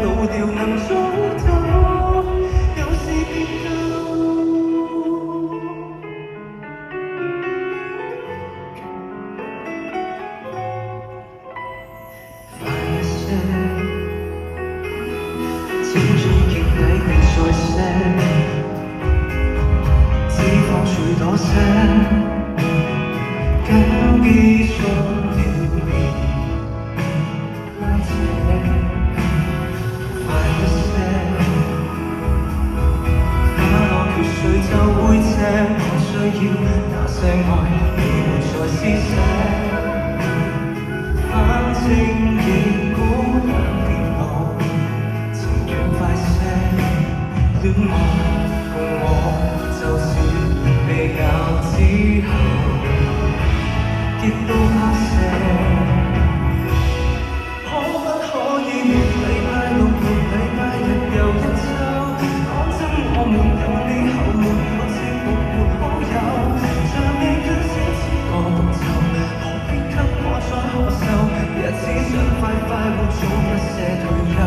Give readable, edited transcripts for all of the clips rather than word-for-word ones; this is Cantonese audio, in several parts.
老掉能早走，有時變夠。快一些，青春見底別再寫，脂肪最多些，交機中了別。就會這麼需要那些愛，而沒再施捨。反正結果兩邊路，情願快些。戀愛共我，就算被咬之後，極都不捨。可不可以沒禮拜六、沒禮拜日又一週？講真，我沒有你後沒有節目沒好友，像你跟小知我獨奏，何必給我再可受？日子想快快活，早不捨退休。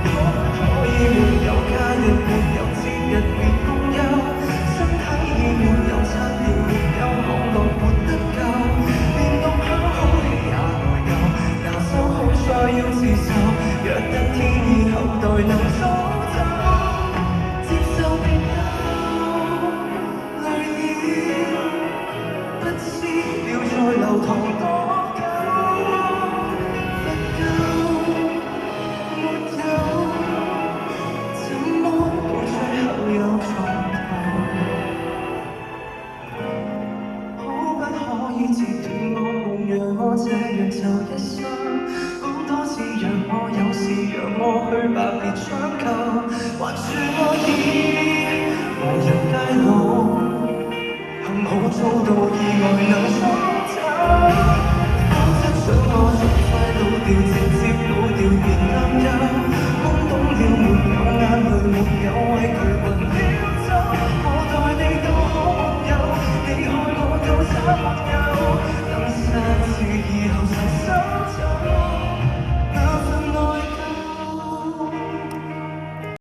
可不可以沒有假日，沒有節日別共憂？身體已沒有擦掉，沒有網絡活得夠，連獨享好戲也內疚。拿手好菜要自受，若得天意後代能早走，接受別鬥，累了不知要再流淌多久，不夠沒有，怎麼到最後又重頭？可不可以截斷我夢，讓我這樣就一生？講多次讓我有事，讓我去吧，別搶救。還說我已無人街路，幸好遭到意外能早走。